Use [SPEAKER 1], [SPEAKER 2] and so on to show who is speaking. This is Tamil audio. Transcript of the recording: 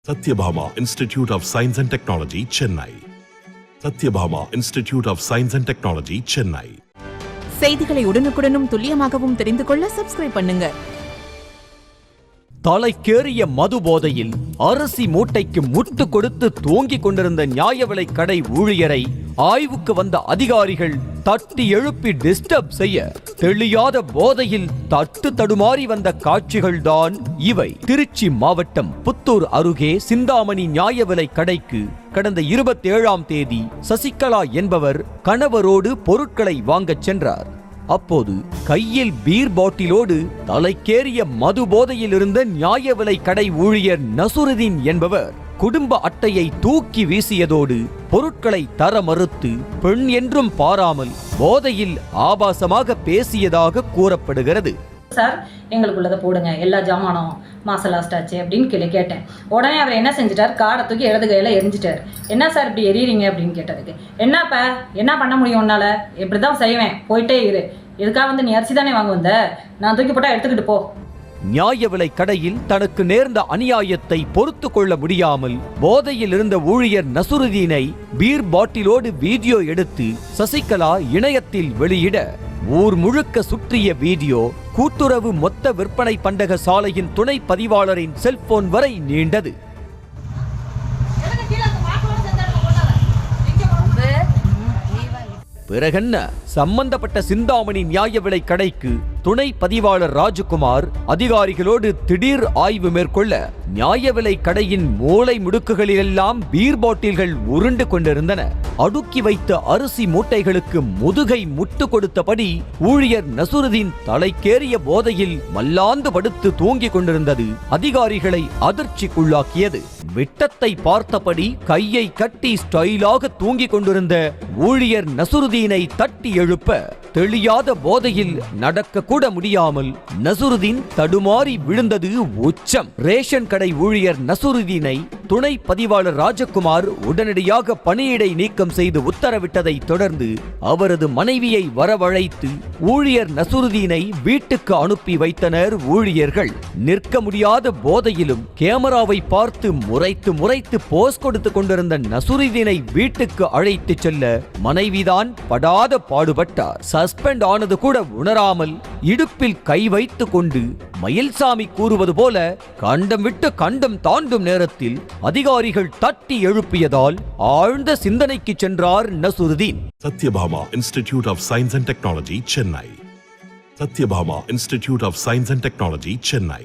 [SPEAKER 1] Satyabhama Institute of Science and Technology, Chennai. Satyabhama Institute of Science and Technology, Chennai.
[SPEAKER 2] செய்திகளை உடனுக்குடனும் துல்லியமாகவும் தெரிந்து கொள்ள சப்ஸ்கிரைப் பண்ணுங்க.
[SPEAKER 3] தலைக்கேறிய மது போதையில் அரிசி மூட்டைக்கு முட்டு கொடுத்து தூங்கிக் கொண்டிருந்த நியாய விலைக் கடை ஊழியரை ஆய்வுக்கு வந்த அதிகாரிகள் தட்டி எழுப்பி டிஸ்டர்ப் செய்ய தெளியாத போதையில் தட்டு தடுமாறி வந்த காட்சிகள்தான் இவை. திருச்சி மாவட்டம் புத்தூர் அருகே சிந்தாமணி நியாய விலைக் கடைக்கு கடந்த 27ஆம் தேதி சசிகலா என்பவர் கணவரோடு பொருட்களை வாங்கச் சென்றார். அப்போது கையில் பீர் பாட்டிலோடு தலைக்கேறிய மது போதையில் இருந்த நியாய விலை கடை ஊழியர் நசுருதீன் என்பவர் குடும்ப அட்டையை தூக்கி வீசியதோடு பொருட்களை தர மறுத்து பெண் என்றும் பாராமல் போதையில் ஆபாசமாக பேசியதாக கூறப்படுகிறது.
[SPEAKER 4] சார் எங்களுக்குள்ளதை போடுங்க, எல்லா ஜாமானும் மாசம் லாஸ்ட் ஆச்சு அப்படின்னு கேட்டேன். உடனே அவர் என்ன செஞ்சிட்டார், காடை தூக்கி இடது கையில் எரிஞ்சிட்டார். என்ன சார் இப்படி எரியறீங்க அப்படின்னு கேட்டதுக்கு, என்னப்பா என்ன பண்ண முடியும் உன்னால, இப்படி தான் செய்வேன், போயிட்டே இரு, இதுக்காக வந்து நீ அரிசி தானே வாங்க வந்த, நான் தூக்கி போட்டா எடுத்துக்கிட்டு போ.
[SPEAKER 3] நியாய விலை கடையில் தனக்கு நேர்ந்த அநியாயத்தை பொறுத்து கொள்ள முடியாமல் போதையில் இருந்த ஊழியர் நசுருதீனை பீர் பாட்டிலோடு வீடியோ எடுத்து சசிகலா இணையத்தில் வெளியிட ஊர் முழுக்க சுற்றிய வீடியோ கூட்டுறவு மொத்த விற்பனை பண்டக சாலையின் துணை பதிவாளரின் செல்போன் வரை நீண்டது. பிறகென்ன, சம்பந்தப்பட்ட சிந்தாமணி நியாய விலை கடைக்கு துணை பதிவாளர் ராஜகுமார் அதிகாரிகளோடு திடீர் ஆய்வு மேற்கொள்ள நியாய விலை கடையின் மூலை முடுக்குகளிலெல்லாம் பீர் பாட்டில்கள் உருண்டு கொண்டிருந்தன. அடுக்கி வைத்த அரிசி மூட்டைகளுக்கு முதுகை முட்டு கொடுத்தபடி ஊழியர் நசுருதீன் தலைக்கேறிய போதையில் மல்லாந்து படுத்து தூங்கிக் கொண்டிருந்தது அதிகாரிகளை அதிர்ச்சிக்குள்ளாக்கியது. விட்டத்தை பார்த்தபடி கையை கட்டி ஸ்டைலாக தூங்கிக் கொண்டிருந்த ஊழியர் நசுருதீனை தட்டி எழுப்ப தெளியாத போதையில் நடக்க கூட முடியாமல் நசுருதீன் தடுமாறி விழுந்தது உச்சம். ரேஷன் கடை ஊழியர் நசுருதீனை துணை பதிவாளர் ராஜகுமார் உடனடியாக பணியிடை நீக்கம் செய்து உத்தரவிட்டதை தொடர்ந்து அவரது மனைவியை வரவழைத்து ஊழியர் நசுருதீனை வீட்டுக்கு அனுப்பி வைத்தனர் ஊழியர்கள். நிற்க முடியாத போதையிலும் கேமராவை பார்த்து முறைத்து போஸ் கொடுத்து கொண்டிருந்த நசுருதீனை வீட்டுக்கு அழைத்து செல்ல மனைவிதான் படாத பாடுபட்டார். சஸ்பெண்ட் ஆனது கூட உணராமல் இடுப்பில் கை வைத்து கொண்டு மயில்சாமி கூறுவது போல கண்டம் விட்டு கண்டம் தாண்டும் நேரத்தில் அதிகாரிகள் தட்டி எழுப்பியதால் ஆழ்ந்த சிந்தனைக்கு சென்றார் Nasruddin.
[SPEAKER 1] Satyabhama Institute of Science and Technology, Chennai. Satyabhama Institute of Science and Technology, Chennai.